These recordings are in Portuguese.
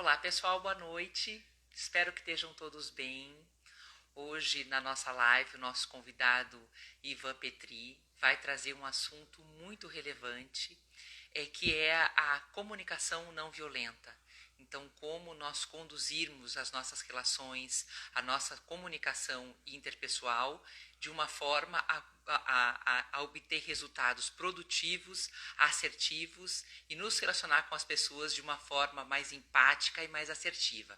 Olá, pessoal, boa noite. Espero que estejam todos bem. Hoje, na nossa live, o nosso convidado Ivan Petri vai trazer um assunto muito relevante, que é a comunicação não violenta. Então, como nós conduzirmos as nossas relações, a nossa comunicação interpessoal de uma forma a obter resultados produtivos, assertivos e nos relacionar com as pessoas de uma forma mais empática e mais assertiva.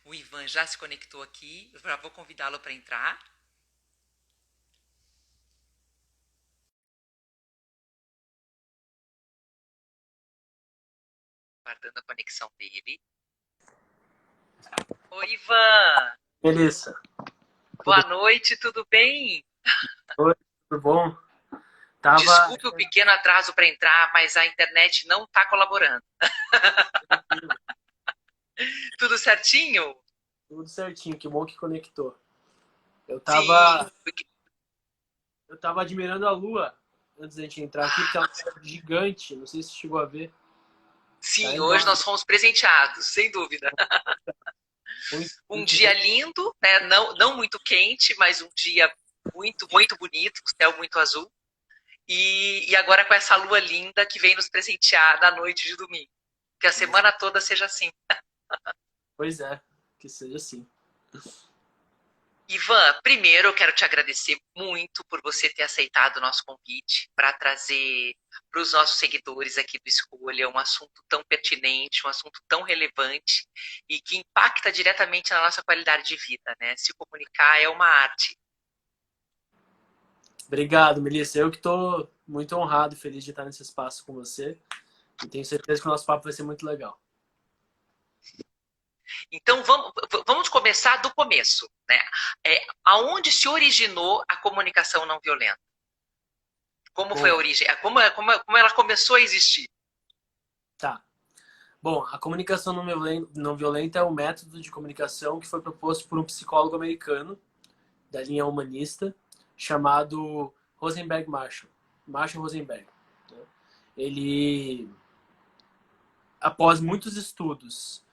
O Ivan já se conectou aqui, eu já vou convidá-lo para entrar. Guardando a conexão dele. Oi, Ivan! Beleza. Boa Tudo, noite, tudo bem? oi, tudo bom? Tava Desculpe o pequeno atraso para entrar, mas a internet não está colaborando. tranquilo, Tudo certinho? tudo certinho, que bom que conectou. Eu Sim. tava, eu tava admirando a Lua antes da gente entrar aqui, porque ela é gigante, não sei se você chegou a ver. Tá Sim, hoje nós enorme, fomos presenteados, sem dúvida. muito, Um muito dia bonito. lindo, né? Não muito quente, mas um dia muito, muito bonito, o céu muito azul. E agora com essa lua linda que vem nos presentear na noite de domingo. Que a semana toda seja assim. Pois é, que seja assim. Ivan, primeiro eu quero te agradecer muito por você ter aceitado o nosso convite para trazer para os nossos seguidores aqui do Escolha um assunto tão pertinente, um assunto tão relevante e que impacta diretamente na nossa qualidade de vida, né? Se comunicar é uma arte. Obrigado, Melissa. Eu que tô muito honrado e feliz de estar nesse espaço com você. E tenho certeza que o nosso papo vai ser muito legal. Então vamos começar do começo, né? Aonde se originou a comunicação não violenta? Como foi a Bom, origem? Como ela começou a existir? tá. Bom, a comunicação não violenta é um método de comunicação que foi proposto por um psicólogo americano da linha humanista, chamado Rosenberg Marshall. Marshall Rosenberg. Né? Ele, após muitos estudos,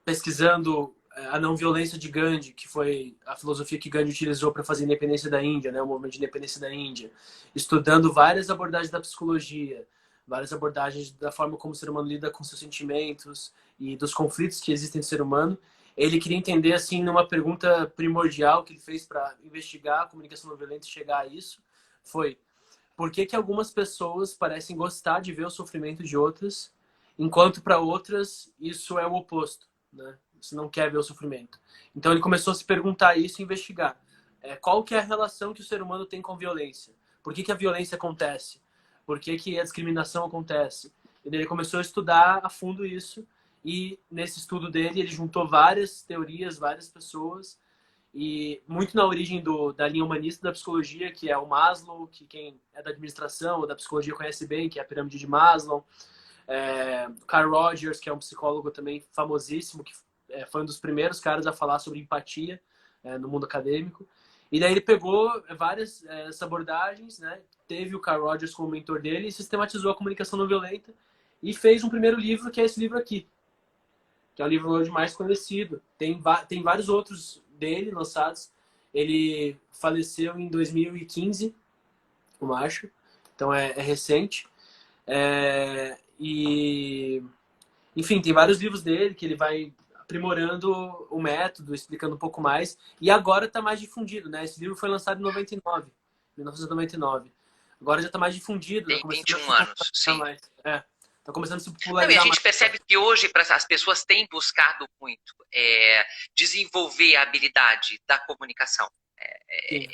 pesquisando a não violência de Gandhi, que foi a filosofia que Gandhi utilizou para fazer a independência da Índia, né, o movimento de independência da Índia, estudando várias abordagens da psicologia, várias abordagens da forma como o ser humano lida com seus sentimentos e dos conflitos que existem no ser humano, ele queria entender, assim, numa pergunta primordial que ele fez para investigar a comunicação não violenta e chegar a isso, foi: por que que algumas pessoas parecem gostar de ver o sofrimento de outras, enquanto para outras isso é o oposto, né? Você não quer ver o sofrimento. Então ele começou a se perguntar isso e investigar. Qual que é a relação que o ser humano tem com a violência? Por que que a violência acontece? Por que que a discriminação acontece? E daí ele começou a estudar a fundo isso, e nesse estudo dele ele juntou várias teorias, várias pessoas, e muito na origem da linha humanista da psicologia, que é o Maslow, que quem é da administração ou da psicologia conhece bem, que é a pirâmide de Maslow. Carl Rogers, que é um psicólogo também famosíssimo, que foi um dos primeiros caras a falar sobre empatia no mundo acadêmico. E daí ele pegou várias essas abordagens, né? Teve o Carl Rogers como mentor dele e sistematizou a comunicação não violenta e fez um primeiro livro, que é esse livro aqui, que é o livro hoje mais conhecido. Tem vários outros dele lançados. Ele faleceu em 2015, eu acho. Então é recente. E, enfim, tem vários livros dele que ele vai aprimorando o método, explicando um pouco mais. E agora está mais difundido, né? Esse livro foi lançado em 99, 1999. Agora já está mais difundido, está Tem começando a 21 se anos, popularizar sim. mais. Tá começando a se Não, e a popularizar mais. gente percebe que hoje as pessoas têm buscado muito desenvolver a habilidade da comunicação. Sim,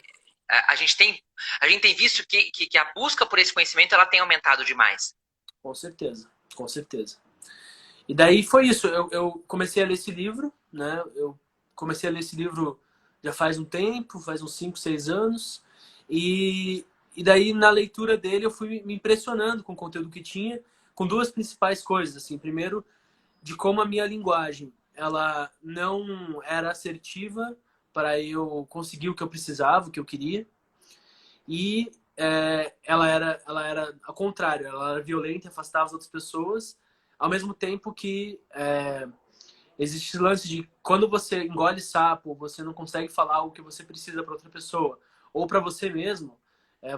A, a gente tem, a gente tem visto que a busca por esse conhecimento ela tem aumentado demais. com certeza, com certeza. E daí foi isso. Eu comecei a ler esse livro, né? Eu comecei a ler esse livro já faz um tempo, faz uns 5, 6 anos. E, e daí, na leitura dele, eu fui me impressionando com o conteúdo que tinha, com duas principais coisas. Assim. Primeiro, de como a minha linguagem ela não era assertiva para eu conseguir o que eu precisava, o que eu queria. E ela era ao contrário, ela era violenta, afastava as outras pessoas, ao mesmo tempo que existe esse lance de quando você engole sapo, você não consegue falar o que você precisa para outra pessoa, ou para você mesmo,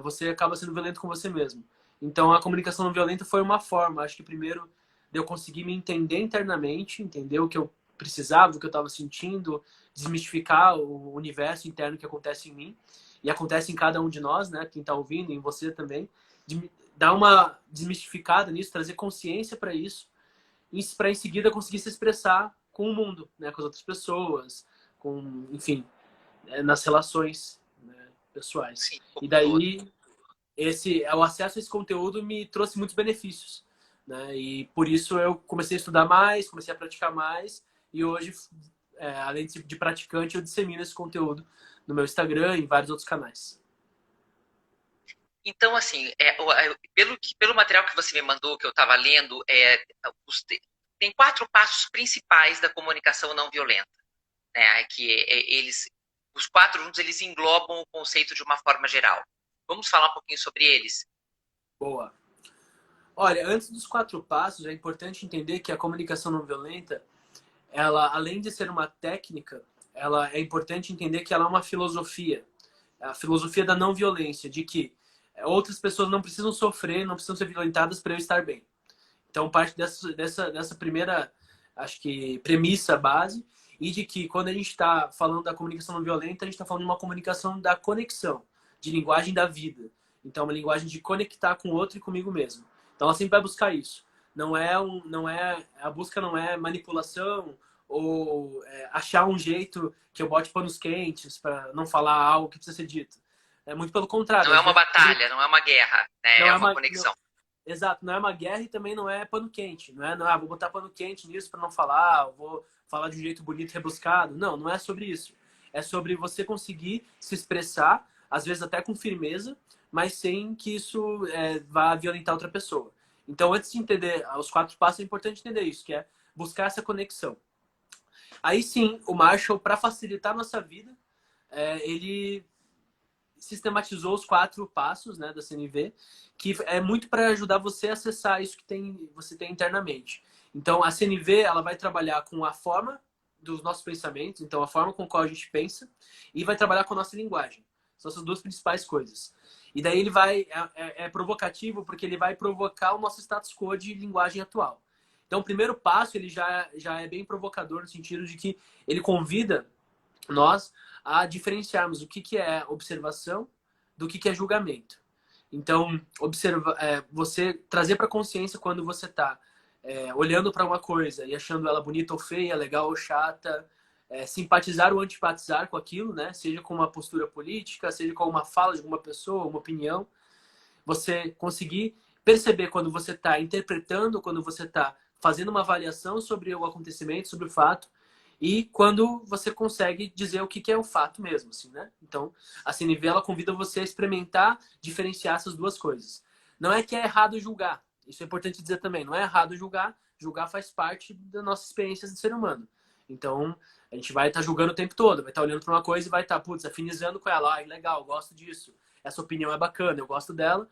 você acaba sendo violento com você mesmo. Então, a comunicação não violenta foi uma forma, acho que primeiro, de eu conseguir me entender internamente, entender o que eu precisava, o que eu estava sentindo, desmistificar o universo interno que acontece em mim, e acontece em cada um de nós, né? Quem está ouvindo, em você também. Dar uma desmistificada nisso, trazer consciência para isso, para em seguida conseguir se expressar com o mundo, né? Com as outras pessoas, com, enfim, nas relações, né, pessoais. Sim, como E um todo. daí o acesso a esse conteúdo me trouxe muitos benefícios, né? E por isso eu comecei a estudar mais, comecei a praticar mais e hoje, além de praticante, eu dissemino esse conteúdo no meu Instagram e em vários outros canais. Então, assim, pelo material que você me mandou, que eu estava lendo, tem 4 passos principais da comunicação não violenta, né? Os 4 juntos, eles englobam o conceito de uma forma geral. Vamos falar um pouquinho sobre eles? Boa. Olha, antes dos 4 passos, é importante entender que a comunicação não violenta, ela, além de ser uma técnica, ela é importante entender que ela é uma filosofia. A filosofia da não violência, de que outras pessoas não precisam sofrer, não precisam ser violentadas para eu estar bem. Então, parte dessa primeira, acho que, premissa base, e de que quando a gente está falando da comunicação não violenta, a gente está falando de uma comunicação da conexão, de linguagem da vida. Então, uma linguagem de conectar com o outro e comigo mesmo. Então, ela sempre vai buscar isso. A busca não é manipulação ou achar um jeito que eu bote panos quentes para não falar algo que precisa ser dito. É muito pelo contrário. Não é Às uma vezes, batalha, não é uma guerra, né? não É é uma uma, não, conexão. exato, não é uma guerra e também não é pano quente. Não é, vou botar pano quente nisso para não falar, vou falar de um jeito bonito e rebuscado. Não, não é sobre isso. É sobre você conseguir se expressar, às vezes até com firmeza, mas sem que isso vá violentar outra pessoa. Então, antes de entender os 4 passos, é importante entender isso, que é buscar essa conexão. Aí sim, o Marshall, para facilitar a nossa vida, ele sistematizou os 4 passos, né, da CNV, que é muito para ajudar você a acessar isso que você tem internamente. Então, a CNV ela vai trabalhar com a forma dos nossos pensamentos, então a forma com qual a gente pensa, e vai trabalhar com a nossa linguagem. São essas 2 principais coisas. E daí ele é provocativo porque ele vai provocar o nosso status quo de linguagem atual. Então, o primeiro passo ele já é bem provocador no sentido de que ele convida nós a diferenciarmos o que é observação do que é julgamento. Então, você trazer para a consciência quando você está olhando para uma coisa e achando ela bonita ou feia, legal ou chata, simpatizar ou antipatizar com aquilo, né? Seja com uma postura política, seja com uma fala de alguma pessoa, uma opinião. Você conseguir perceber quando você está interpretando, quando você está fazendo uma avaliação sobre o acontecimento, sobre o fato, e quando você consegue dizer o que é o fato mesmo, assim, né? Então, a CNV, ela convida você a experimentar, diferenciar essas 2 coisas. Não é que é errado julgar. Isso é importante dizer também. Não é errado julgar. Julgar faz parte da nossa experiência de ser humano. Então, a gente vai estar julgando o tempo todo. Vai estar olhando para uma coisa e vai estar, putz, afinizando com ela. Ah, legal, gosto disso. Essa opinião é bacana, eu gosto dela.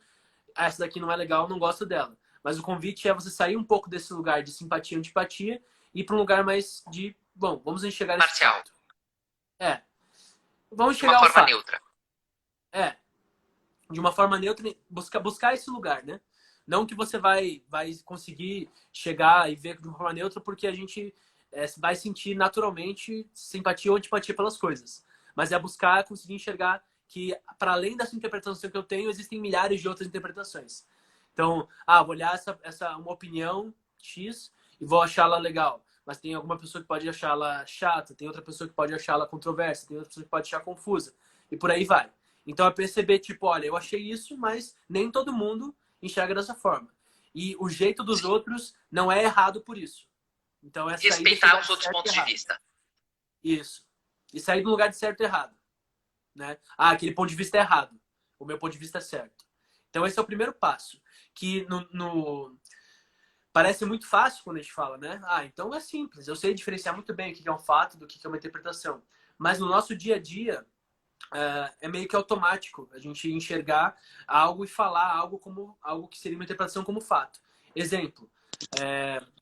Essa daqui não é legal, eu não gosto dela. Mas o convite é você sair um pouco desse lugar de simpatia e antipatia e ir para um lugar mais de, bom, vamos enxergar esse Parcial, fato. Vamos de uma enxergar o forma fato. neutra. É, de uma forma neutra, buscar esse lugar, né? Não que você vai conseguir chegar e ver de uma forma neutra, porque a gente vai sentir naturalmente simpatia ou antipatia pelas coisas. Mas é buscar conseguir enxergar que, para além dessa interpretação que eu tenho, existem milhares de outras interpretações. Então, vou olhar uma opinião X e vou achá-la legal. Mas tem alguma pessoa que pode achá-la chata, tem outra pessoa que pode achá-la controversa, tem outra pessoa que pode achar confusa. E por aí vai. Então é perceber, tipo, olha, eu achei isso, mas nem todo mundo enxerga dessa forma. E o jeito dos Sim. outros não é errado por isso. Então é sair desse Respeitar lugar os de outros certo e pontos de errado. vista. Isso. E sair do lugar de certo e errado. Né? Aquele ponto de vista é errado. O meu ponto de vista é certo. Então esse é o primeiro passo. Que parece muito fácil quando a gente fala, né? Então é simples. Eu sei diferenciar muito bem o que é um fato do que é uma interpretação. Mas no nosso dia a dia, é meio que automático a gente enxergar algo e falar algo como algo que seria uma interpretação como fato. Exemplo,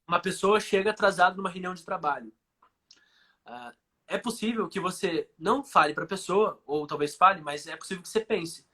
uma pessoa chega atrasada numa reunião de trabalho. É possível que você não fale para a pessoa, ou talvez fale, mas é possível que você pense: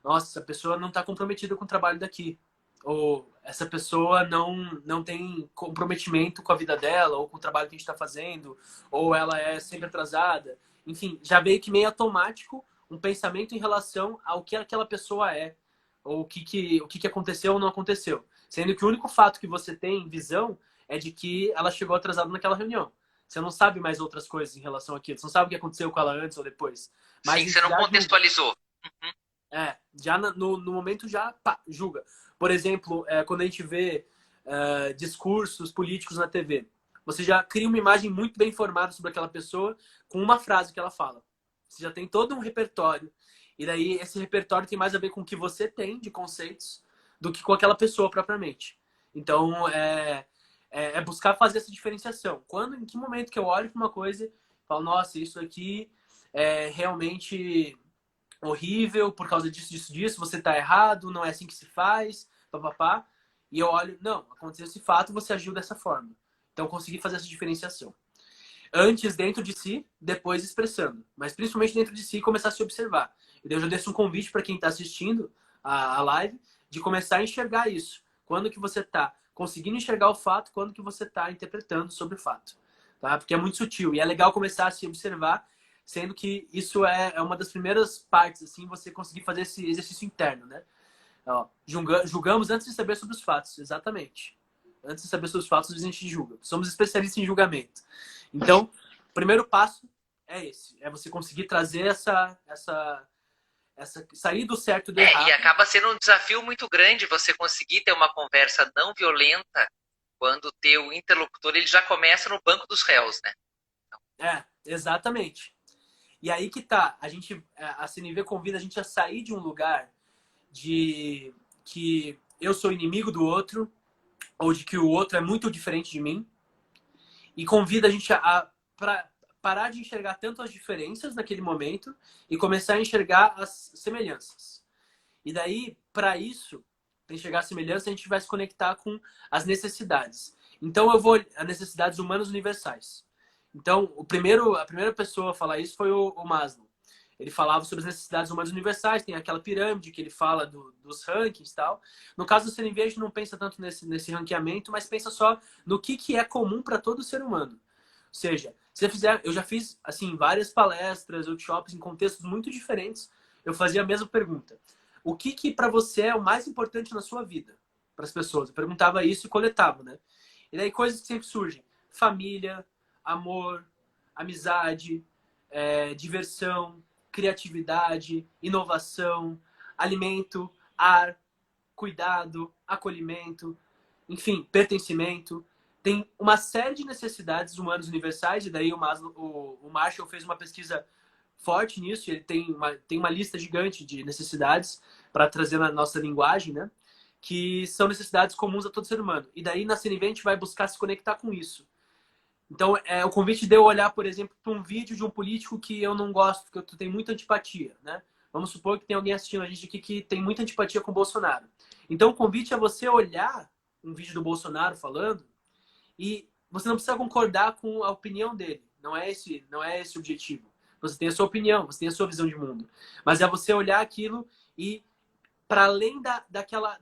nossa, essa pessoa não está comprometida com o trabalho daqui. Ou essa pessoa não tem comprometimento com a vida dela, ou com o trabalho que a gente está fazendo, ou ela é sempre atrasada. Enfim, já veio que meio automático um pensamento em relação ao que aquela pessoa é, ou o que aconteceu ou não aconteceu. Sendo que o único fato que você tem visão é de que ela chegou atrasada naquela reunião. Você não sabe mais outras coisas em relação àquilo. Você não sabe o que aconteceu com ela antes ou depois. Mas Sim, você não contextualizou. Uhum. Já no momento já pá, julga. Por exemplo, quando a gente vê discursos políticos na TV, você já cria uma imagem muito bem formada sobre aquela pessoa com uma frase que ela fala. Você já tem todo um repertório. E daí esse repertório tem mais a ver com o que você tem de conceitos do que com aquela pessoa propriamente. Então, é buscar fazer essa diferenciação. Em que momento que eu olho para uma coisa e falo: nossa, isso aqui é realmente horrível por causa disso, você tá errado, não é assim que se faz, papapá. E eu olho: não, aconteceu esse fato, você agiu dessa forma. Então eu consegui fazer essa diferenciação. Antes dentro de si, depois expressando. Mas principalmente dentro de si, começar a se observar. E daí eu já deixo um convite para quem está assistindo a live de começar a enxergar isso. Quando que você está conseguindo enxergar o fato, quando que você está interpretando sobre o fato. Tá? Porque é muito sutil. E é legal começar a se observar, sendo que isso é uma das primeiras partes, assim, você conseguir fazer esse exercício interno, né? Ó, julgamos antes de saber sobre os fatos, exatamente. Antes de saber sobre os fatos, a gente julga. Somos especialistas em julgamento. Então, o primeiro passo é esse. É você conseguir trazer sair do certo e do errado. E acaba sendo um desafio muito grande você conseguir ter uma conversa não violenta quando o teu interlocutor ele já começa no banco dos réus, né? Exatamente. E aí que tá. A CNV convida a gente a sair de um lugar de que eu sou inimigo do outro, ou de que o outro é muito diferente de mim, e convida a gente a parar de enxergar tanto as diferenças naquele momento e começar a enxergar as semelhanças. E daí, para isso, para enxergar a semelhança, a gente vai se conectar com as necessidades. Então, as necessidades humanas universais. Então, a primeira pessoa a falar isso foi o Maslow. Ele falava sobre as necessidades humanas universais, tem aquela pirâmide que ele fala dos rankings e tal. No caso do CNV, a gente não pensa tanto nesse ranqueamento, mas pensa só no que é comum para todo ser humano. Ou seja, eu já fiz assim várias palestras, workshops em contextos muito diferentes. Eu fazia a mesma pergunta: o que para você é o mais importante na sua vida? Para as pessoas. Eu perguntava isso e coletava, né? E daí coisas que sempre surgem: família, amor, amizade, diversão, criatividade, inovação, alimento, ar, cuidado, acolhimento, enfim, pertencimento. Tem uma série de necessidades humanas universais, e daí o Marshall fez uma pesquisa forte nisso, ele tem uma lista gigante de necessidades para trazer na nossa linguagem, né? Que são necessidades comuns a todo ser humano. E daí na CNV a gente vai buscar se conectar com isso. Então, o convite de eu olhar, por exemplo, para um vídeo de um político que eu não gosto, que eu tenho muita antipatia, né? Vamos supor que tem alguém assistindo a gente aqui que tem muita antipatia com o Bolsonaro. Então, o convite é você olhar um vídeo do Bolsonaro falando e você não precisa concordar com a opinião dele. Não é esse o objetivo. Você tem a sua opinião, você tem a sua visão de mundo. Mas é você olhar aquilo e, para além daquela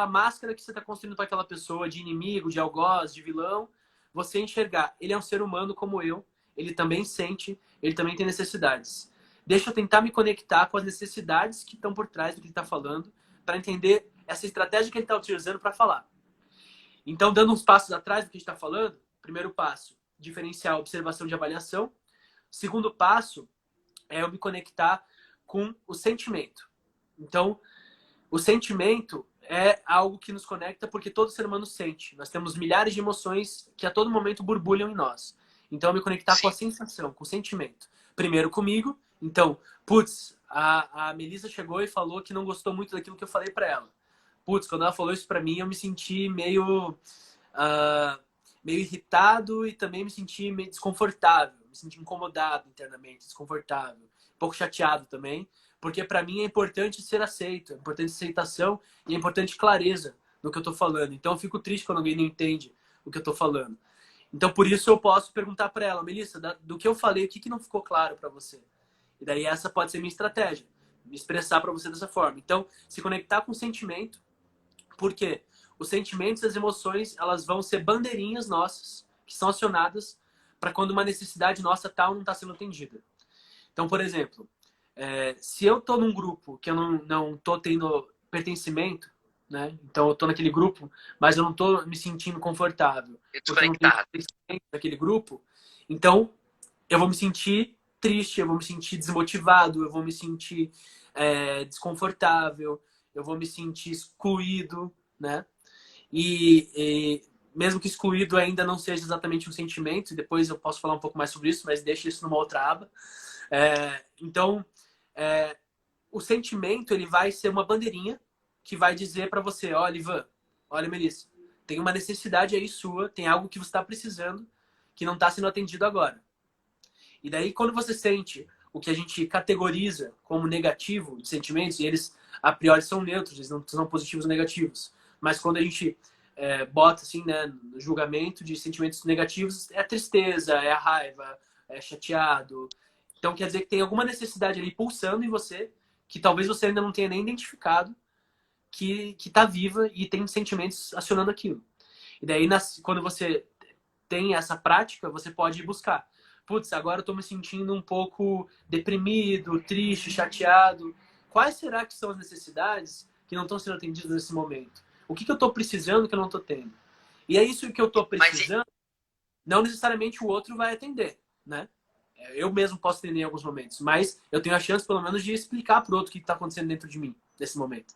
máscara que você está construindo para aquela pessoa, de inimigo, de algoz, de vilão, você enxergar: ele é um ser humano como eu, ele também sente, ele também tem necessidades. Deixa eu tentar me conectar com as necessidades que estão por trás do que ele está falando, para entender essa estratégia que ele está utilizando para falar. Então, dando uns passos atrás do que a gente está falando: primeiro passo, diferenciar observação de avaliação. Segundo passo é eu me conectar com o sentimento. Então, o sentimento é algo que nos conecta porque todo ser humano sente. Nós temos milhares de emoções que a todo momento borbulham em nós. Então, eu me conectar com a sensação, com o sentimento. Primeiro comigo. Então, putz, a Melissa chegou e falou que não gostou muito daquilo que eu falei para ela. Putz, quando ela falou isso para mim, eu me senti meio irritado e também me senti meio desconfortável. Me senti incomodado internamente, desconfortável. Um pouco chateado também. Porque para mim é importante ser aceito, é importante aceitação e é importante clareza no que eu tô falando. Então eu fico triste quando alguém não entende o que eu tô falando. Então, por isso eu posso perguntar para ela, Melissa, do que eu falei, o que não ficou claro para você? E daí essa pode ser minha estratégia, me expressar para você dessa forma. Então, se conectar com o sentimento, porque os sentimentos e as emoções, elas vão ser bandeirinhas nossas, que são acionadas para quando uma necessidade nossa tal não está sendo atendida. Então, por exemplo, se eu estou num grupo que eu não tô tendo pertencimento, né? Então eu estou naquele grupo, mas eu não estou me sentindo confortável, porque eu não tenho Desconectado. pertencimento naquele grupo, então eu vou me sentir triste, eu vou me sentir desmotivado, eu vou me sentir desconfortável, eu vou me sentir excluído, né? E mesmo que excluído ainda não seja exatamente um sentimento, depois eu posso falar um pouco mais sobre isso, mas deixa isso numa outra aba. Então, o sentimento ele vai ser uma bandeirinha que vai dizer para você, olha, Ivan, olha, Melissa, tem uma necessidade aí sua, tem algo que você está precisando que não está sendo atendido agora. E daí, quando você sente o que a gente categoriza como negativo de sentimentos, e eles a priori são neutros, eles não são positivos ou negativos, mas quando a gente bota assim, né, no julgamento de sentimentos negativos, é a tristeza, é a raiva, é chateado. Então quer dizer que tem alguma necessidade ali pulsando em você que talvez você ainda não tenha nem identificado que está viva e tem sentimentos acionando aquilo. E daí, quando você tem essa prática, você pode buscar. Putz, agora eu estou me sentindo um pouco deprimido, triste, chateado. Quais será que são as necessidades que não estão sendo atendidas nesse momento? O que eu estou precisando que eu não estou tendo? E é isso que eu estou Mas precisando, não necessariamente o outro vai atender, né? Eu mesmo posso atender em alguns momentos, mas eu tenho a chance, pelo menos, de explicar para o outro o que está acontecendo dentro de mim, nesse momento.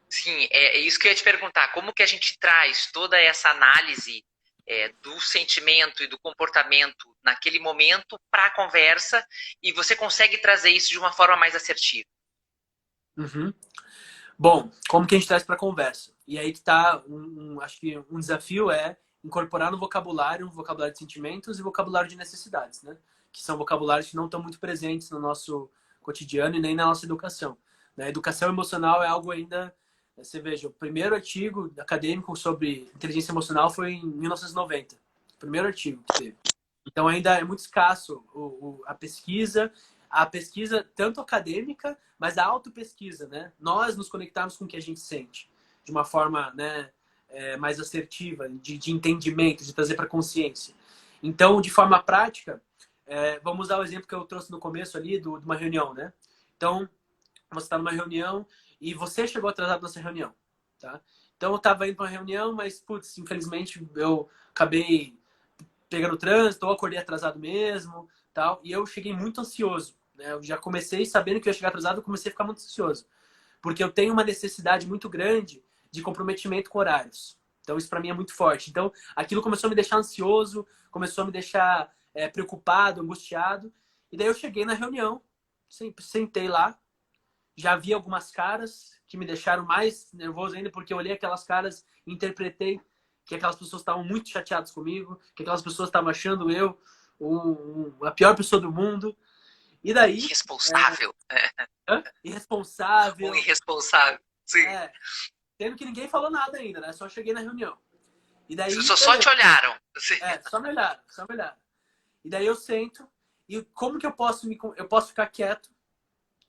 sim, é isso que eu ia te perguntar. Como que a gente traz toda essa análise do sentimento e do comportamento naquele momento para a conversa e você consegue trazer isso de uma forma mais assertiva? Uhum. Bom, como que a gente traz para a conversa? E aí que tá, acho que um desafio é incorporar no vocabulário um vocabulário de sentimentos e vocabulário de necessidades, né? Que são vocabulários que não estão muito presentes no nosso cotidiano e nem na nossa educação. Né? A educação emocional é algo ainda... Você veja, o primeiro artigo acadêmico sobre inteligência emocional foi em 1990. O primeiro artigo que teve. Então ainda é muito escasso a pesquisa tanto acadêmica, mas a autopesquisa, né? Nós nos conectarmos com o que a gente sente de uma forma, né, mais assertiva, de entendimento, de trazer para consciência. Então, de forma prática, vamos usar o exemplo que eu trouxe no começo ali de uma reunião, né? Então, você está numa reunião e você chegou atrasado nessa reunião, tá? Então, eu estava indo para uma reunião, mas, putz, infelizmente, eu acabei pegando trânsito, ou acordei atrasado mesmo, tal. E eu cheguei muito ansioso, né? Eu já comecei sabendo que eu ia chegar atrasado, eu comecei a ficar muito ansioso, porque eu tenho uma necessidade muito grande de comprometimento com horários. Então isso para mim é muito forte. Então aquilo começou a me deixar ansioso, começou a me deixar preocupado, angustiado. E daí eu cheguei na reunião, sentei lá, já vi algumas caras que me deixaram mais nervoso ainda, porque eu olhei aquelas caras e interpretei que aquelas pessoas estavam muito chateadas comigo, que aquelas pessoas estavam achando eu a pior pessoa do mundo. E daí... Irresponsável. Um Irresponsável. irresponsável. Sim. Tendo que ninguém falou nada ainda, né? Só cheguei na reunião. E As daí... pessoas só te olharam. Só me olharam, só me olharam. E daí eu sento, e como que eu posso ficar quieto,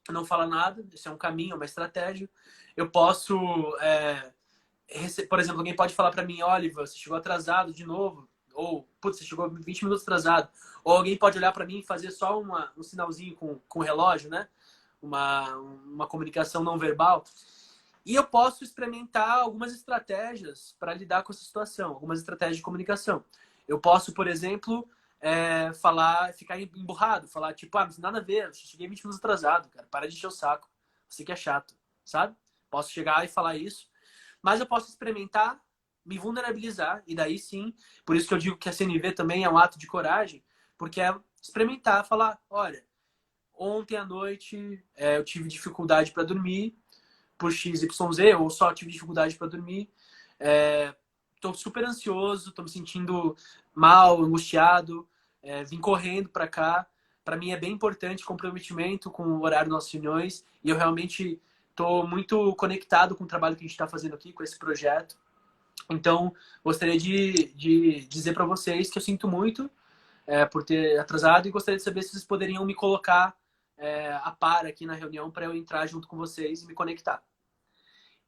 não falar nada, isso é um caminho, uma estratégia. Eu posso... por exemplo, alguém pode falar para mim, Oliver, você chegou atrasado de novo, ou, putz, você chegou 20 minutos atrasado. Ou alguém pode olhar para mim e fazer só um sinalzinho com o relógio, né? Uma comunicação não verbal. E eu posso experimentar algumas estratégias para lidar com essa situação, algumas estratégias de comunicação. Eu posso, por exemplo, ficar emburrado, falar tipo, não tem nada a ver, eu cheguei 20 minutos atrasado, cara, para de encher o saco, você que é chato, sabe? Posso chegar e falar isso. Mas eu posso experimentar, me vulnerabilizar, e daí sim, por isso que eu digo que a CNV também é um ato de coragem, porque é experimentar, falar, olha, ontem à noite eu tive dificuldade para dormir, por X, Y, Z, ou só tive dificuldade para dormir, tô super ansioso, tô me sentindo mal, angustiado, vim correndo para cá. Para mim é bem importante comprometimento com o horário das nossas reuniões, e eu realmente estou muito conectado com o trabalho que a gente está fazendo aqui, com esse projeto. Então, gostaria de dizer para vocês que eu sinto muito por ter atrasado e gostaria de saber se vocês poderiam me colocar a par aqui na reunião para eu entrar junto com vocês e me conectar.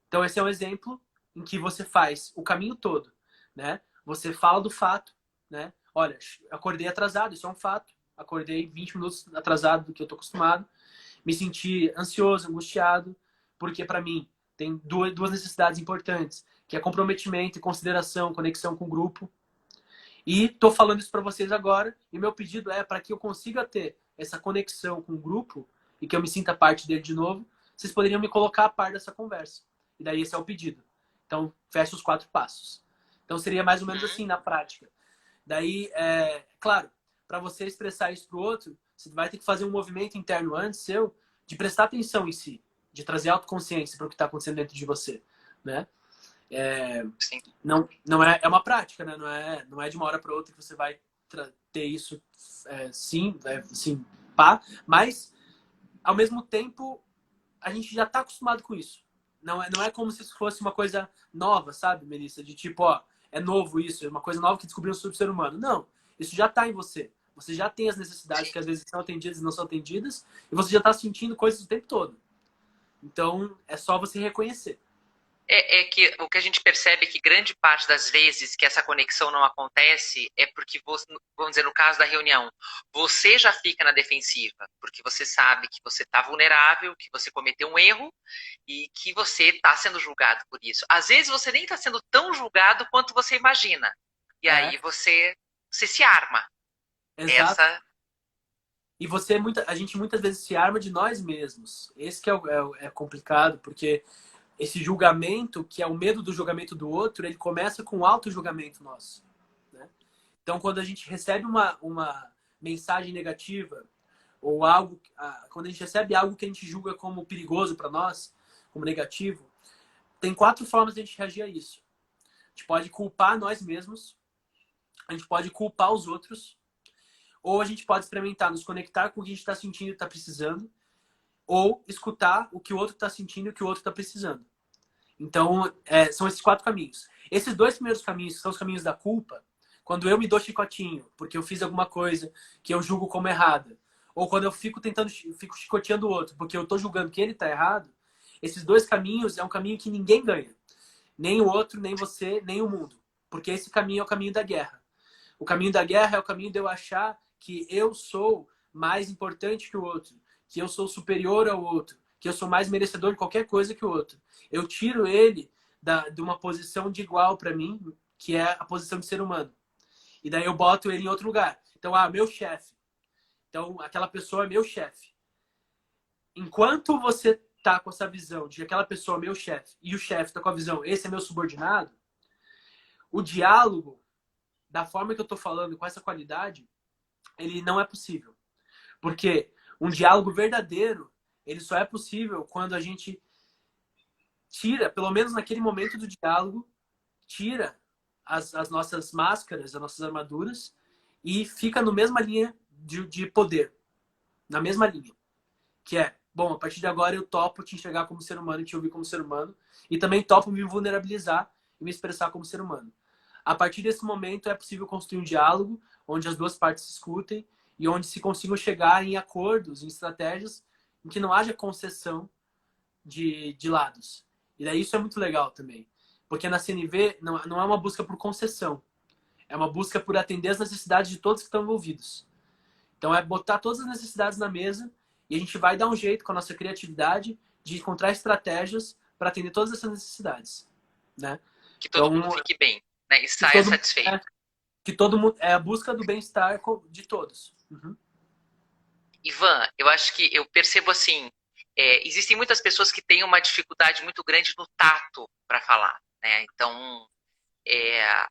Então, esse é um exemplo em que você faz o caminho todo, né? Você fala do fato, né? Olha, acordei atrasado, isso é um fato. Acordei 20 minutos atrasado do que eu tô acostumado. Me senti ansioso, angustiado, porque para mim tem duas necessidades importantes, que é comprometimento e consideração, conexão com o grupo. E tô falando isso para vocês agora, e meu pedido é para que eu consiga ter essa conexão com o grupo e que eu me sinta parte dele de novo, vocês poderiam me colocar a par dessa conversa. E daí esse é o pedido. Então, fecha os 4 passos. Então, seria mais ou menos assim na prática. Daí, claro, para você expressar isso para o outro, você vai ter que fazer um movimento interno antes seu de prestar atenção em si, de trazer autoconsciência para o que está acontecendo dentro de você, né? Não é uma prática, né? Não é de uma hora para outra que você vai ter isso sim, pá, mas ao mesmo tempo a gente já está acostumado com isso. Não é como se isso fosse uma coisa nova, sabe, Melissa? De tipo, ó, é novo isso, é uma coisa nova que descobriu sobre o ser humano. Não, isso já está em você. Você já tem as necessidades que às vezes são atendidas e não são atendidas, e você já está sentindo coisas o tempo todo. Então, é só você reconhecer. É que o que a gente percebe é que grande parte das vezes que essa conexão não acontece é porque, você, vamos dizer, no caso da reunião, você já fica na defensiva, porque você sabe que você está vulnerável, que você cometeu um erro e que você está sendo julgado por isso. Às vezes você nem está sendo tão julgado quanto você imagina. E aí você se arma. Exato. E a gente muitas vezes se arma de nós mesmos. Esse que é complicado, porque esse julgamento, que é o medo do julgamento do outro, ele começa com o auto-julgamento nosso. Né? Então, quando a gente recebe uma mensagem negativa, ou algo, quando a gente recebe algo que a gente julga como perigoso para nós, como negativo, tem 4 formas de a gente reagir a isso. A gente pode culpar nós mesmos, a gente pode culpar os outros, ou a gente pode experimentar, nos conectar com o que a gente está sentindo e está precisando, ou escutar o que o outro está sentindo e o que o outro está precisando. Então, são esses 4 caminhos. Esses 2 primeiros caminhos, que são os caminhos da culpa, quando eu me dou chicotinho, porque eu fiz alguma coisa que eu julgo como errada, ou quando eu fico chicoteando o outro, porque eu estou julgando que ele está errado, esses 2 caminhos é um caminho que ninguém ganha. Nem o outro, nem você, nem o mundo. Porque esse caminho é o caminho da guerra. O caminho da guerra é o caminho de eu achar que eu sou mais importante que o outro, que eu sou superior ao outro, que eu sou mais merecedor de qualquer coisa que o outro. Eu tiro ele de uma posição de igual para mim, que é a posição de ser humano. E daí eu boto ele em outro lugar. Então, meu chefe. Então, aquela pessoa é meu chefe. Enquanto você tá com essa visão de que aquela pessoa é meu chefe e o chefe tá com a visão, esse é meu subordinado, o diálogo, da forma que eu tô falando, com essa qualidade, ele não é possível. Porque um diálogo verdadeiro, ele só é possível quando a gente tira, pelo menos naquele momento do diálogo, tira as nossas máscaras, as nossas armaduras e fica na mesma linha de poder. Na mesma linha. Que é, bom, a partir de agora eu topo te enxergar como ser humano e te ouvir como ser humano e também topo me vulnerabilizar e me expressar como ser humano. A partir desse momento é possível construir um diálogo onde as duas partes se escutem e onde se consigam chegar em acordos, em estratégias em que não haja concessão de lados. E daí isso é muito legal também. Porque na CNV não é uma busca por concessão. É uma busca por atender as necessidades de todos que estão envolvidos. Então é botar todas as necessidades na mesa e a gente vai dar um jeito com a nossa criatividade de encontrar estratégias para atender todas essas necessidades. Né? Que todo mundo fique bem, né? E saia satisfeito. Que todo mundo é a busca do bem-estar de todos. Uhum. Ivan, eu acho que eu percebo assim, existem muitas pessoas que têm uma dificuldade muito grande no tato para falar, né? Então,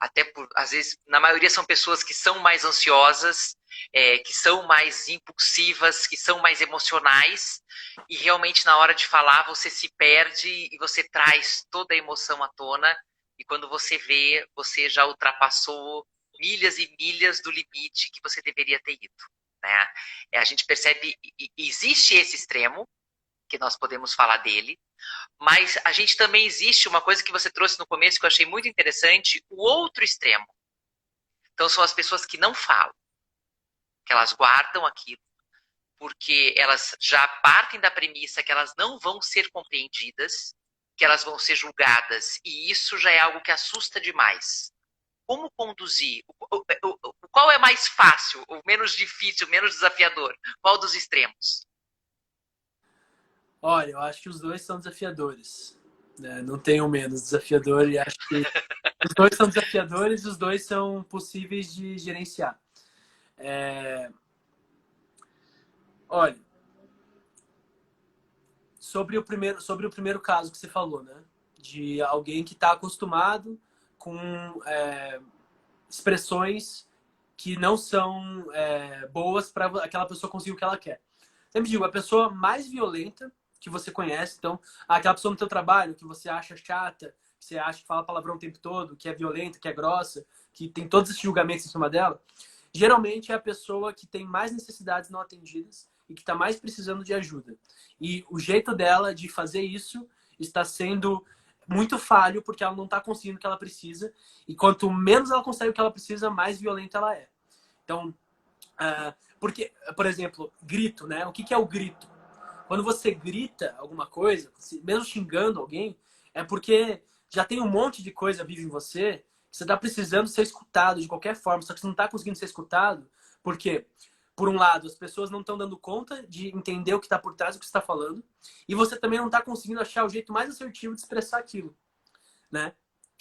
até por, às vezes, na maioria são pessoas que são mais ansiosas, que são mais impulsivas, que são mais emocionais, e realmente na hora de falar você se perde e você traz toda a emoção à tona, e quando você vê, você já ultrapassou milhas e milhas do limite que você deveria ter ido. Né? A gente percebe, existe esse extremo, que nós podemos falar dele. Mas a gente também existe uma coisa que você trouxe no começo que eu achei muito interessante, o outro extremo. Então são as pessoas que não falam, que elas guardam aquilo, porque elas já partem da premissa que elas não vão ser compreendidas, que elas vão ser julgadas, e isso já é algo que assusta demais. Como conduzir? Qual é mais fácil, ou menos difícil, menos desafiador? Qual dos extremos? Olha, eu acho que os dois são desafiadores, né? Não tem um menos desafiador e acho que os dois são desafiadores e os dois são possíveis de gerenciar. Olha, sobre o primeiro caso que você falou, né? De alguém que está acostumado com expressões que não são boas para aquela pessoa conseguir o que ela quer. Sempre digo, a pessoa mais violenta que você conhece, então, aquela pessoa no teu trabalho que você acha chata, que você acha que fala palavrão o tempo todo, que é violenta, que é grossa, que tem todos esses julgamentos em cima dela, geralmente é a pessoa que tem mais necessidades não atendidas e que está mais precisando de ajuda. E o jeito dela de fazer isso está sendo muito falho porque ela não está conseguindo o que ela precisa. E quanto menos ela consegue o que ela precisa, mais violenta ela é. Então, porque, por exemplo, grito, né? O que é o grito? Quando você grita alguma coisa, mesmo xingando alguém, é porque já tem um monte de coisa viva em você que você está precisando ser escutado de qualquer forma, só que você não está conseguindo ser escutado porque, por um lado, as pessoas não estão dando conta de entender o que está por trás do que você está falando e você também não está conseguindo achar o jeito mais assertivo de expressar aquilo, né?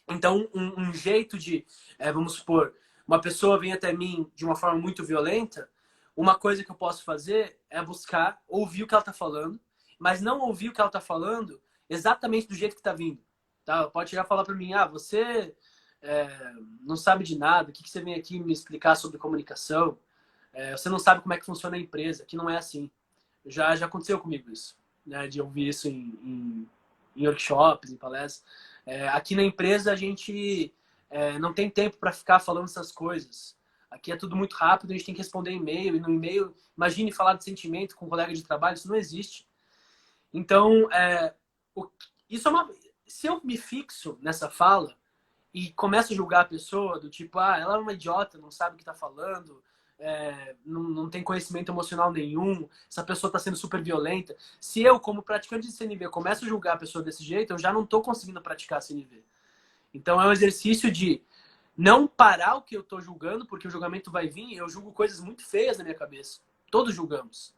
Então, um jeito de, vamos supor, uma pessoa vem até mim de uma forma muito violenta, uma coisa que eu posso fazer é buscar ouvir o que ela está falando, mas não ouvir o que ela está falando exatamente do jeito que está vindo. Tá? Ela pode chegar e falar para mim, você não sabe de nada, o que você vem aqui me explicar sobre comunicação? Você não sabe como é que funciona a empresa, que não é assim. Já aconteceu comigo isso, né? De ouvir isso em workshops, em palestras. Aqui na empresa a gente não tem tempo para ficar falando essas coisas. Aqui é tudo muito rápido, a gente tem que responder e-mail. E no e-mail, imagine falar de sentimento com um colega de trabalho, isso não existe. Então, isso é uma... Se eu me fixo nessa fala e começo a julgar a pessoa do tipo, ela é uma idiota, não sabe o que está falando, não tem conhecimento emocional nenhum, essa pessoa está sendo super violenta. Se eu, como praticante de CNV, começo a julgar a pessoa desse jeito, eu já não estou conseguindo praticar CNV. Então é um exercício de não parar o que eu estou julgando, porque o julgamento vai vir, eu julgo coisas muito feias na minha cabeça. Todos julgamos,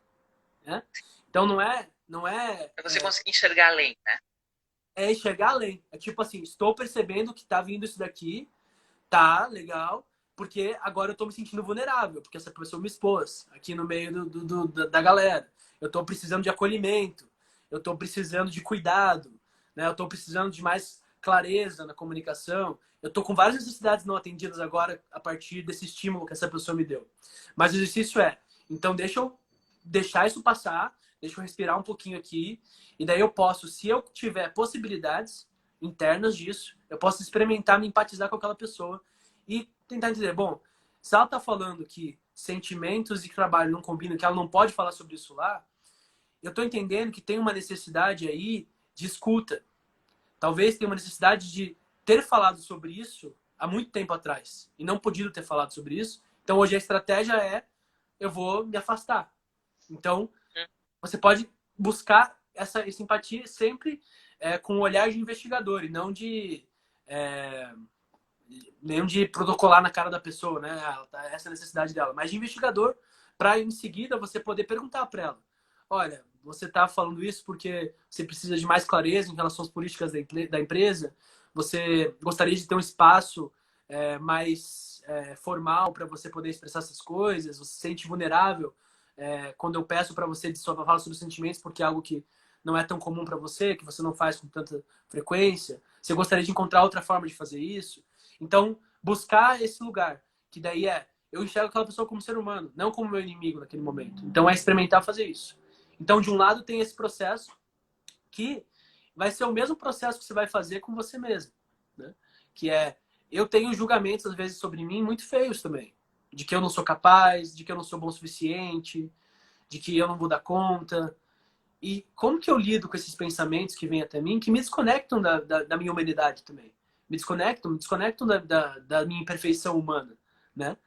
né? Então não é... Pra você conseguir enxergar além, né? É enxergar além. É tipo assim, estou percebendo que tá vindo isso daqui, tá, legal, porque agora eu tô me sentindo vulnerável, porque essa pessoa me expôs aqui no meio da galera. Eu tô precisando de acolhimento, eu tô precisando de cuidado, né? Eu tô precisando de mais clareza na comunicação. Eu tô com várias necessidades não atendidas agora a partir desse estímulo que essa pessoa me deu. Mas o exercício então deixa eu deixar isso passar, deixa eu respirar um pouquinho aqui, e daí eu posso, se eu tiver possibilidades internas disso, eu posso experimentar me empatizar com aquela pessoa e tentar entender, bom, se ela tá falando que sentimentos e trabalho não combinam, que ela não pode falar sobre isso lá, eu tô entendendo que tem uma necessidade aí de escuta. Talvez tenha uma necessidade de ter falado sobre isso há muito tempo atrás e não podido ter falado sobre isso. Então hoje a estratégia eu vou me afastar. Então, você pode buscar essa empatia sempre com um olhar de investigador e não nem de protocolar na cara da pessoa, né? Essa é a necessidade dela, mas de investigador para em seguida você poder perguntar para ela: olha, você está falando isso porque você precisa de mais clareza em relação às políticas da empresa? Você gostaria de ter um espaço mais formal para você poder expressar essas coisas? Você se sente vulnerável quando eu peço para você falar sobre sentimentos porque é algo que não é tão comum para você, que você não faz com tanta frequência? Você gostaria de encontrar outra forma de fazer isso? Então, buscar esse lugar, que daí eu enxergo aquela pessoa como ser humano, não como meu inimigo naquele momento. Então, é experimentar fazer isso. Então, de um lado, tem esse processo que vai ser o mesmo processo que você vai fazer com você mesmo, né? Que eu tenho julgamentos, às vezes, sobre mim muito feios também. De que eu não sou capaz, de que eu não sou bom o suficiente, de que eu não vou dar conta. E como que eu lido com esses pensamentos que vêm até mim, que me desconectam da minha humanidade também? Me desconectam da minha imperfeição humana, né?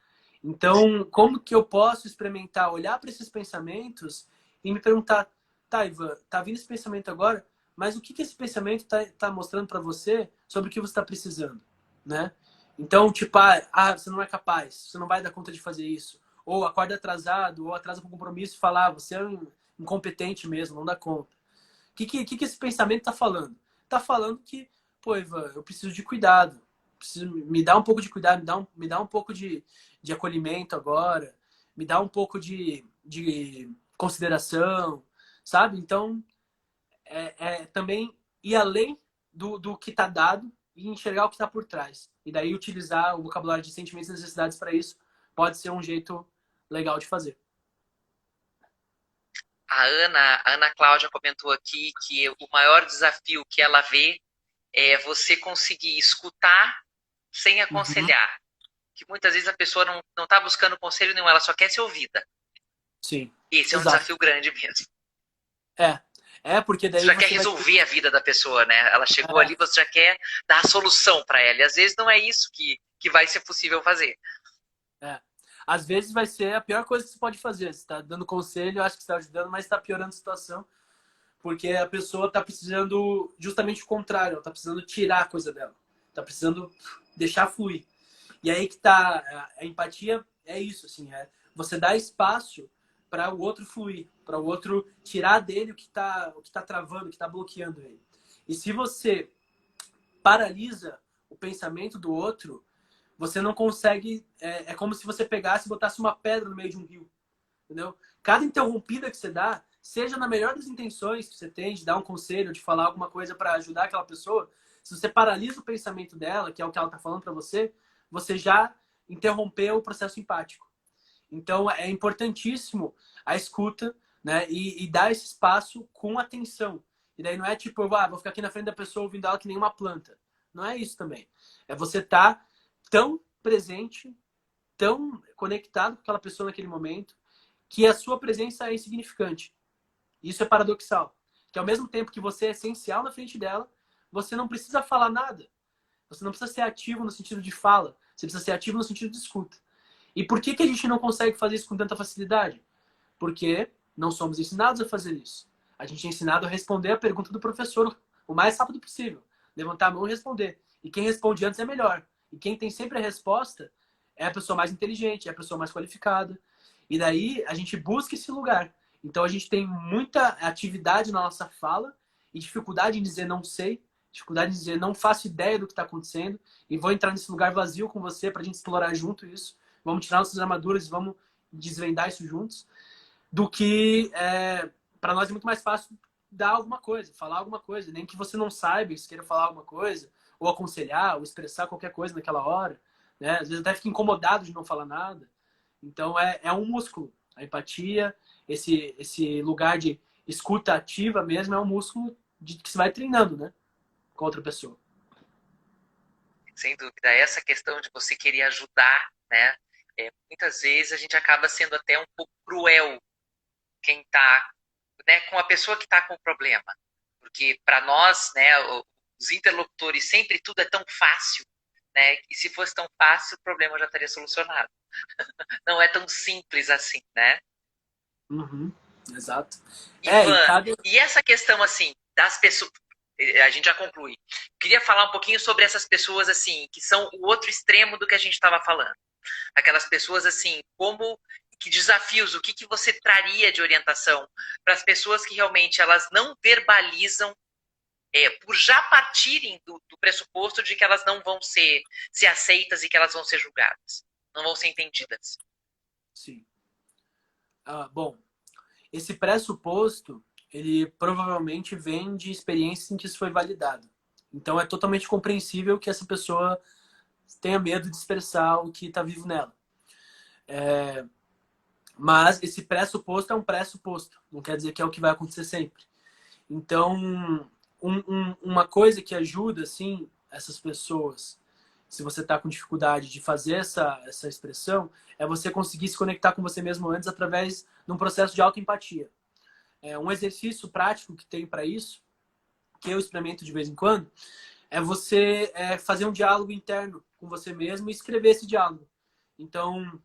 Então, como que eu posso experimentar, olhar para esses pensamentos e me perguntar, tá, Ivan, tá vindo esse pensamento agora, mas o que que esse pensamento tá mostrando para você sobre o que você está precisando, né? Então, tipo, você não é capaz, você não vai dar conta de fazer isso. Ou acorda atrasado, ou atrasa para o compromisso e fala, você é um incompetente mesmo, não dá conta. O que esse pensamento está falando? Está falando que, pô, Ivan, eu preciso de cuidado. Preciso me dar um pouco de cuidado, me dá um pouco de acolhimento agora, me dá um pouco de consideração, sabe? Então, também ir além do que está dado e enxergar o que está por trás. E daí utilizar o vocabulário de sentimentos e necessidades para isso pode ser um jeito legal de fazer. A Ana Cláudia comentou aqui que o maior desafio que ela vê é você conseguir escutar sem Uhum. aconselhar. Que muitas vezes a pessoa não tá buscando conselho nenhum, ela só quer ser ouvida. Sim, Esse é um exato. desafio grande mesmo. É, porque Você daí já quer você vai. resolver a vida da pessoa, né? Ela chegou É, ali, você já quer dar a solução para ela. E às vezes não é isso que vai ser possível fazer. é. Às vezes vai ser a pior coisa que você pode fazer. Você está dando conselho, acho que está ajudando, mas está piorando a situação, porque a pessoa está precisando justamente o contrário, ela está precisando tirar a coisa dela, está precisando deixar fluir. E aí que tá a empatia é isso, assim, você dá espaço para o outro fluir, para o outro tirar dele o que tá travando, o que está bloqueando ele. E se você paralisa o pensamento do outro, você não consegue. É como se você pegasse e botasse uma pedra no meio de um rio, entendeu? Cada interrompida que você dá, seja na melhor das intenções que você tem de dar um conselho, de falar alguma coisa para ajudar aquela pessoa, se você paralisa o pensamento dela, que é o que ela está falando para você, você já interrompeu o processo empático. Então é importantíssimo a escuta, né? E dar esse espaço com atenção. E daí não é tipo, vou ficar aqui na frente da pessoa ouvindo ela que nem uma planta. Não é isso também. É você estar tão presente, tão conectado com aquela pessoa naquele momento, que a sua presença é insignificante. Isso é paradoxal. Que ao mesmo tempo que você é essencial na frente dela, você não precisa falar nada. Você não precisa ser ativo no sentido de fala. Você precisa ser ativo no sentido de escuta. E por que a gente não consegue fazer isso com tanta facilidade? Porque não somos ensinados a fazer isso. A gente é ensinado a responder a pergunta do professor o mais rápido possível. Levantar a mão e responder. E quem responde antes é melhor. E quem tem sempre a resposta é a pessoa mais inteligente, é a pessoa mais qualificada. E daí a gente busca esse lugar. Então a gente tem muita atividade na nossa fala e dificuldade em dizer não sei, dificuldade em dizer não faço ideia do que está acontecendo e vou entrar nesse lugar vazio com você para a gente explorar junto isso. Vamos tirar nossas armaduras e vamos desvendar isso juntos. Do que para nós é muito mais fácil dar alguma coisa, falar alguma coisa, nem que você não saiba, se queira falar alguma coisa, ou aconselhar, ou expressar qualquer coisa naquela hora. Né? Às vezes até fica incomodado de não falar nada. Então é um músculo. A empatia, esse lugar de escuta ativa mesmo, é um músculo que se vai treinando, né? Com outra pessoa. Sem dúvida. Essa questão de você querer ajudar, né? Muitas vezes a gente acaba sendo até um pouco cruel quem está, né, com a pessoa que está com o problema. Porque para nós, né, os interlocutores, sempre tudo é tão fácil, né? E se fosse tão fácil, o problema já estaria solucionado. Não é tão simples assim, né? Uhum, exato. E Ivan, cada. e essa questão assim das pessoas, a gente já conclui. Queria falar um pouquinho sobre essas pessoas assim que são o outro extremo do que a gente estava falando. Aquelas pessoas assim, como que desafios, o que que você traria de orientação para as pessoas que realmente elas não verbalizam por já partirem do pressuposto de que elas não vão ser aceitas e que elas vão ser julgadas, não vão ser entendidas. Sim. Bom, esse pressuposto, ele provavelmente vem de experiências em que isso foi validado. Então é totalmente compreensível que essa pessoa tenha medo de expressar o que está vivo nela. Mas esse pressuposto é um pressuposto, não quer dizer que é o que vai acontecer sempre. Então, uma coisa que ajuda, assim, essas pessoas, se você está com dificuldade de fazer essa expressão, é você conseguir se conectar com você mesmo antes através de um processo de autoempatia. Um exercício prático que tem para isso, que eu experimento de vez em quando, é você fazer um diálogo interno com você mesmo e escrever esse diálogo. Então,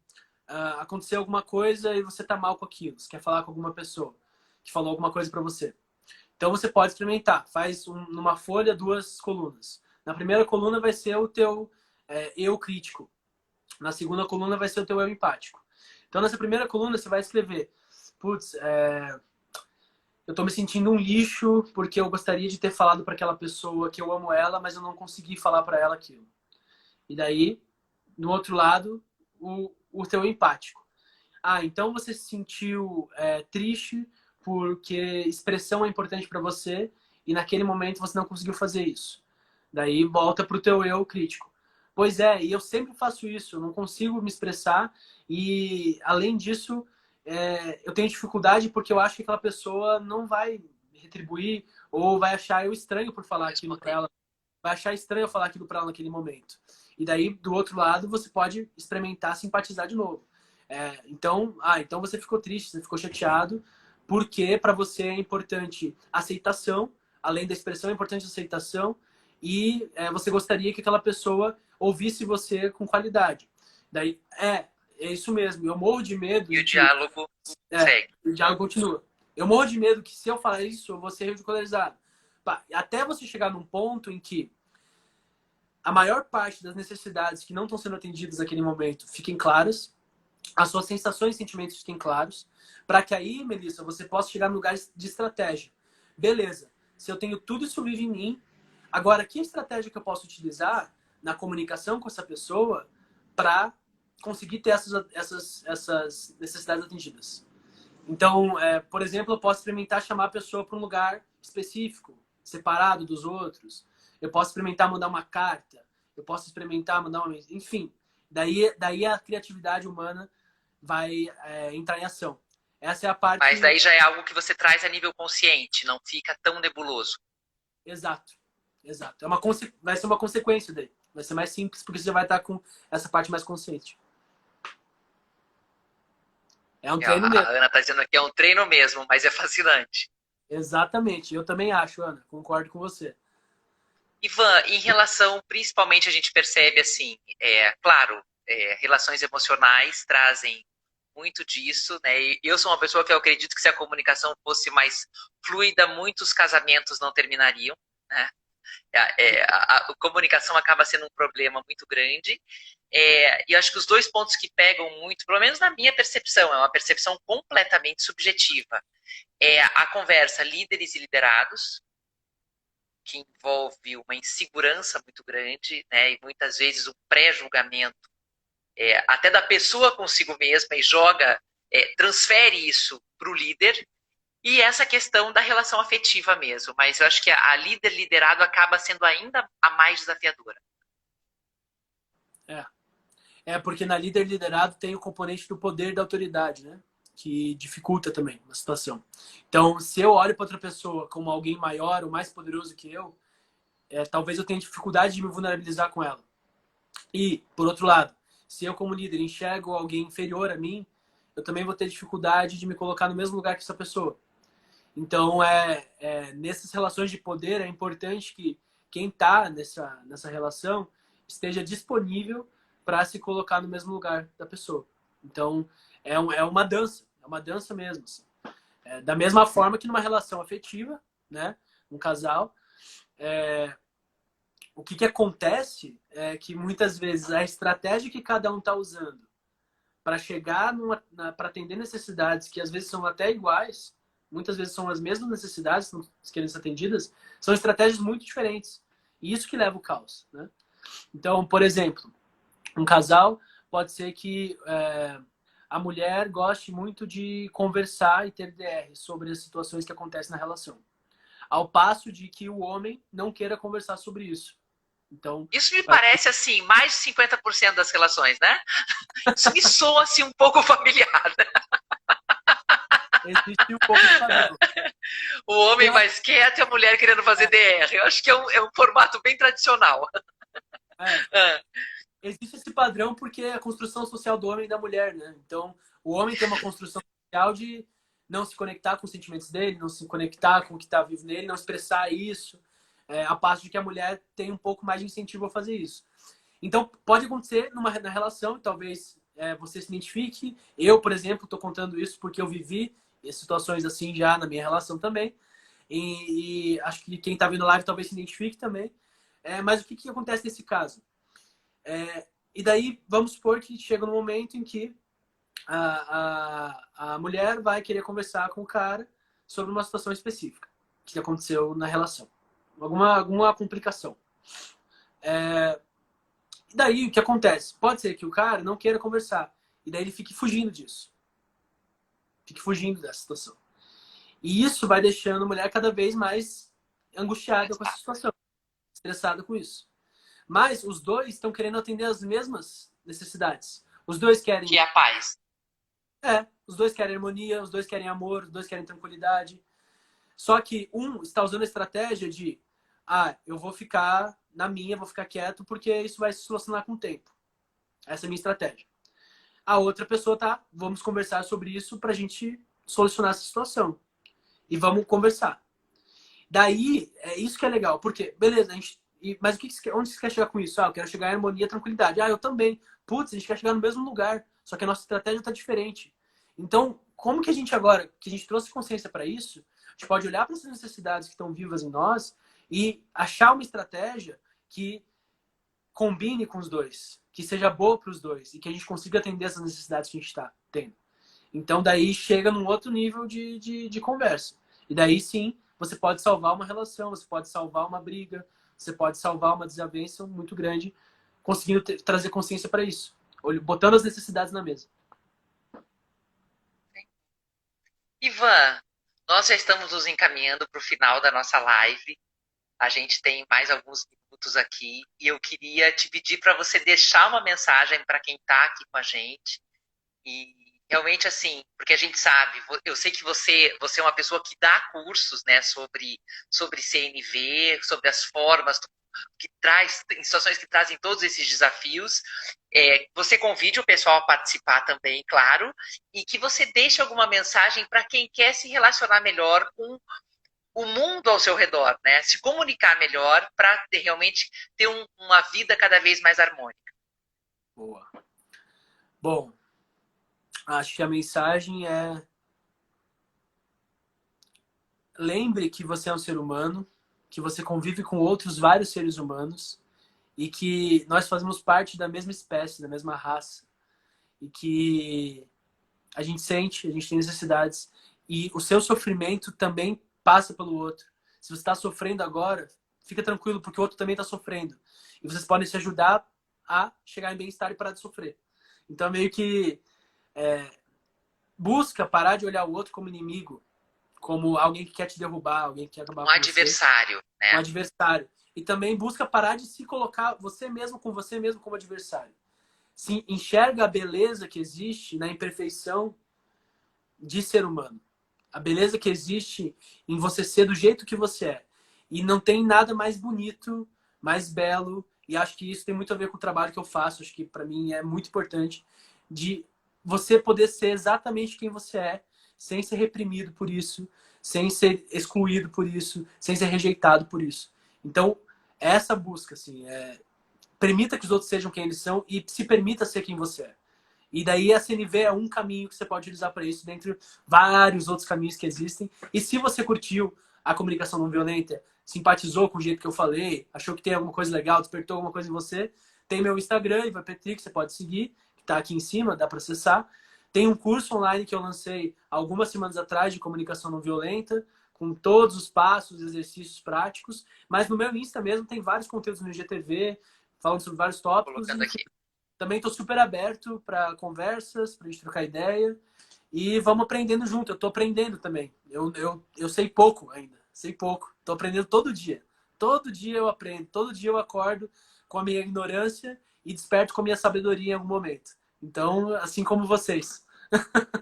aconteceu alguma coisa e você tá mal com aquilo. Você quer falar com alguma pessoa que falou alguma coisa para você. Então, você pode experimentar. Faz numa folha 2 colunas. Na primeira coluna vai ser o teu eu crítico. Na segunda coluna vai ser o teu eu empático. Então, nessa primeira coluna, você vai escrever: putz, eu tô me sentindo um lixo porque eu gostaria de ter falado para aquela pessoa que eu amo ela, mas eu não consegui falar para ela aquilo. E daí, no outro lado, o teu empático. Então você se sentiu triste porque expressão é importante para você e naquele momento você não conseguiu fazer isso. Daí volta pro teu eu crítico. Pois é, e eu sempre faço isso, eu não consigo me expressar e além disso eu tenho dificuldade porque eu acho que aquela pessoa não vai retribuir ou vai achar eu estranho por falar aquilo para ela, vai achar estranho eu falar aquilo para ela naquele momento. E daí, do outro lado, você pode experimentar simpatizar de novo. Então você ficou triste, você ficou chateado, porque para você é importante aceitação, além da expressão é importante aceitação, e você gostaria que aquela pessoa ouvisse você com qualidade. Daí, é isso mesmo, eu morro de medo. E o diálogo segue. O diálogo continua. Eu morro de medo que se eu falar isso, eu vou ser ridicularizado. Até você chegar num ponto em que a maior parte das necessidades que não estão sendo atendidas naquele momento fiquem claras, as suas sensações e sentimentos fiquem claros, para que aí, Melissa, você possa chegar no lugar de estratégia. Beleza, se eu tenho tudo isso livre em mim, agora que estratégia que eu posso utilizar na comunicação com essa pessoa para conseguir ter essas necessidades atendidas? Então, por exemplo, eu posso experimentar chamar a pessoa para um lugar específico, separado dos outros. Eu posso experimentar mandar uma carta. Eu posso experimentar mandar uma... Enfim, daí a criatividade humana vai entrar em ação. Essa é a parte... Mas daí já é algo que você traz a nível consciente, não fica tão nebuloso. Exato. Vai ser uma consequência daí. Vai ser mais simples, porque você vai estar com essa parte mais consciente. É um treino mesmo. A Ana está dizendo que é um treino mesmo, mas é fascinante. Exatamente. Eu também acho, Ana. Concordo com você. Ivan, em relação, principalmente a gente percebe assim, claro, relações emocionais trazem muito disso, né? E eu sou uma pessoa que eu acredito que se a comunicação fosse mais fluida, muitos casamentos não terminariam, né? A comunicação acaba sendo um problema muito grande. E acho que os dois pontos que pegam muito, pelo menos na minha percepção, é uma percepção completamente subjetiva. É a conversa líderes e liderados, que envolve uma insegurança muito grande, né? E muitas vezes um pré-julgamento até da pessoa consigo mesma e transfere isso para o líder. E essa questão da relação afetiva mesmo. Mas eu acho que a líder-liderado acaba sendo ainda a mais desafiadora. Porque na líder-liderado tem o componente do poder da autoridade, né? Que dificulta também a situação. Então, se eu olho para outra pessoa como alguém maior ou mais poderoso que eu, talvez eu tenha dificuldade de me vulnerabilizar com ela. E, por outro lado, se eu como líder enxergo alguém inferior a mim, eu também vou ter dificuldade de me colocar no mesmo lugar que essa pessoa. Então, nessas relações de poder, é importante que quem está nessa relação esteja disponível para se colocar no mesmo lugar da pessoa. Então, é uma dança mesmo. Assim. Da mesma forma que numa relação afetiva, né, um casal, o que acontece é que muitas vezes a estratégia que cada um está usando para chegar para atender necessidades que às vezes são até iguais, muitas vezes são as mesmas necessidades que querem ser atendidas, são estratégias muito diferentes. E isso que leva o caos, né? Então, por exemplo, um casal pode ser que a mulher goste muito de conversar e ter DR sobre as situações que acontecem na relação. Ao passo de que o homem não queira conversar sobre isso. Então, isso me parece, assim, mais de 50% das relações, né? Isso me soa, assim, um pouco familiar. Existe um pouco de padrão. O homem mais quieto e a mulher querendo fazer DR. Eu acho que é um formato bem tradicional. Existe esse padrão porque é a construção social do homem e da mulher, né? Então, o homem tem uma construção social de não se conectar com os sentimentos dele, não se conectar com o que está vivo nele, não expressar isso, a passo de que a mulher tem um pouco mais de incentivo a fazer isso. Então, pode acontecer na relação, talvez você se identifique. Eu, por exemplo, estou contando isso porque eu vivi situações assim já na minha relação também. E acho que quem está vendo live talvez se identifique também. Mas o que acontece nesse caso? E daí, vamos supor que chega no momento em que a mulher vai querer conversar com o cara sobre uma situação específica que aconteceu na relação. Alguma complicação. E daí, o que acontece? Pode ser que o cara não queira conversar. E daí ele fique fugindo disso. Fique fugindo dessa situação. E isso vai deixando a mulher cada vez mais angustiada com essa situação. Estressada com isso. Mas os dois estão querendo atender as mesmas necessidades. Os dois querem... Que é a paz. Os dois querem harmonia, os dois querem amor, os dois querem tranquilidade. Só que um está usando a estratégia de eu vou ficar na minha, vou ficar quieto, porque isso vai se solucionar com o tempo. Essa é a minha estratégia. A outra pessoa vamos conversar sobre isso pra gente solucionar essa situação. E vamos conversar. Daí, é isso que é legal, porque, beleza, mas onde você quer chegar com isso? Eu quero chegar em harmonia e tranquilidade. Eu também. Putz, a gente quer chegar no mesmo lugar, só que a nossa estratégia está diferente. Então, como que a gente agora, que a gente trouxe consciência para isso, a gente pode olhar para essas necessidades que estão vivas em nós e achar uma estratégia que combine com os dois, que seja boa para os dois e que a gente consiga atender essas necessidades que a gente está tendo. Então, daí chega num outro nível de conversa. E daí, sim, você pode salvar uma relação, você pode salvar uma briga, você pode salvar uma desavença muito grande, conseguindo trazer consciência para isso, botando as necessidades na mesa. Ivan, nós já estamos nos encaminhando para o final da nossa live. A gente tem mais alguns minutos aqui e eu queria te pedir para você deixar uma mensagem para quem está aqui com a gente. E realmente, assim, porque a gente sabe, eu sei que você é uma pessoa que dá cursos, né, sobre CNV, sobre as formas que traz, em situações que trazem todos esses desafios. Você convide o pessoal a participar também, claro, e que você deixe alguma mensagem para quem quer se relacionar melhor com o mundo ao seu redor, né? Se comunicar melhor para realmente ter uma vida cada vez mais harmônica. Boa. Bom, acho que a mensagem é: lembre que você é um ser humano, que você convive com outros vários seres humanos e que nós fazemos parte da mesma espécie, da mesma raça e que a gente sente, a gente tem necessidades e o seu sofrimento também passa pelo outro. Se você está sofrendo agora, fica tranquilo porque o outro também está sofrendo e vocês podem se ajudar a chegar em bem-estar e parar de sofrer. Então meio que busca parar de olhar o outro como inimigo, como alguém que quer te derrubar, alguém que quer acabar com adversário, você. né? Um adversário. E também busca parar de se colocar você mesmo como adversário. Se enxerga a beleza que existe na imperfeição de ser humano. A beleza que existe em você ser do jeito que você é. E não tem nada mais bonito, mais belo, e acho que isso tem muito a ver com o trabalho que eu faço, acho que para mim é muito importante, de você poder ser exatamente quem você é, sem ser reprimido por isso, sem ser excluído por isso, sem ser rejeitado por isso. Então, essa busca, assim, permita que os outros sejam quem eles são e se permita ser quem você é. E daí a CNV é um caminho que você pode utilizar para isso, dentre vários outros caminhos que existem. E se você curtiu a comunicação não violenta, simpatizou com o jeito que eu falei, achou que tem alguma coisa legal, despertou alguma coisa em você, tem meu Instagram, Ivan Petri, que você pode seguir, que está aqui em cima, dá para acessar. Tem um curso online que eu lancei algumas semanas atrás de comunicação não violenta, com todos os passos, exercícios práticos. Mas no meu Insta mesmo tem vários conteúdos no IGTV, falando sobre vários tópicos. Colocando aqui. Também estou super aberto para conversas, para a gente trocar ideia. E vamos aprendendo junto. Eu estou aprendendo também. Eu sei pouco ainda. Sei pouco. Estou aprendendo todo dia. Todo dia eu aprendo. Todo dia eu acordo com a minha ignorância e desperto com a minha sabedoria em algum momento. Então, assim como vocês.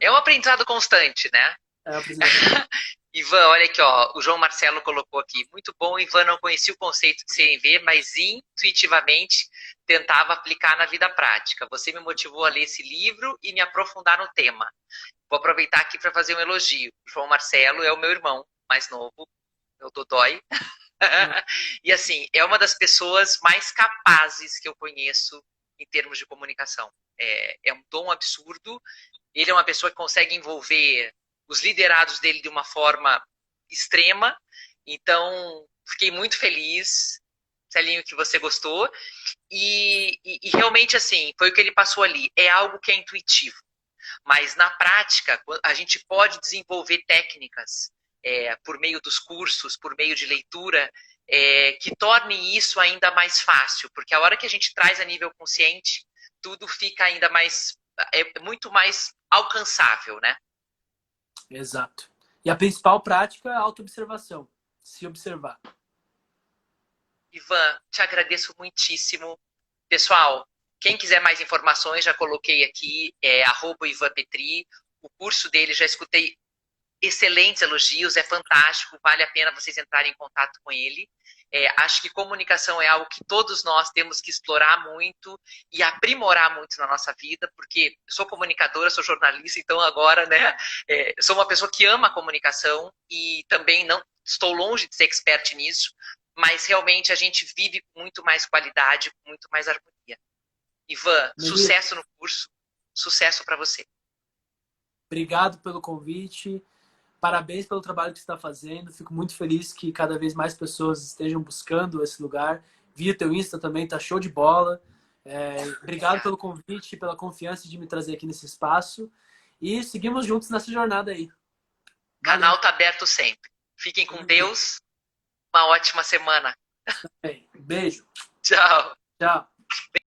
É um aprendizado constante, né? É um aprendizado. Ivan, olha aqui, ó, o João Marcelo colocou aqui. Muito bom, Ivan, não conhecia o conceito de CNV, mas intuitivamente tentava aplicar na vida prática. Você me motivou a ler esse livro e me aprofundar no tema. Vou aproveitar aqui para fazer um elogio. O João Marcelo é o meu irmão mais novo, meu dodói. E assim, é uma das pessoas mais capazes que eu conheço em termos de comunicação. É um dom absurdo. Ele é uma pessoa que consegue envolver os liderados dele de uma forma extrema. Então, fiquei muito feliz, Celinho, que você gostou. E realmente, assim, foi o que ele passou ali. É algo que é intuitivo. Mas na prática, a gente pode desenvolver técnicas por meio dos cursos, por meio de leitura, que torne isso ainda mais fácil. Porque a hora que a gente traz a nível consciente, tudo fica ainda mais, muito mais alcançável, né? Exato. E a principal prática é a autoobservação. Se observar. Ivan, te agradeço muitíssimo. Pessoal, quem quiser mais informações, já coloquei aqui, @IvanPetri. O curso dele, já escutei excelentes elogios, é fantástico, vale a pena vocês entrarem em contato com ele. Acho que comunicação é algo que todos nós temos que explorar muito e aprimorar muito na nossa vida, porque eu sou comunicadora, sou jornalista, então agora, né, sou uma pessoa que ama a comunicação e também não estou longe de ser expert nisso, mas realmente a gente vive com muito mais qualidade, com muito mais harmonia. Ivan, sucesso no curso, sucesso para você. Obrigado pelo convite. Parabéns pelo trabalho que você está fazendo. Fico muito feliz que cada vez mais pessoas estejam buscando esse lugar. Vi o teu Insta também, tá show de bola. Obrigado pelo convite, pela confiança de me trazer aqui nesse espaço. E seguimos juntos nessa jornada aí. O canal tá aberto sempre. Fiquem com Deus. Uma ótima semana. Beijo. Tchau. Tchau.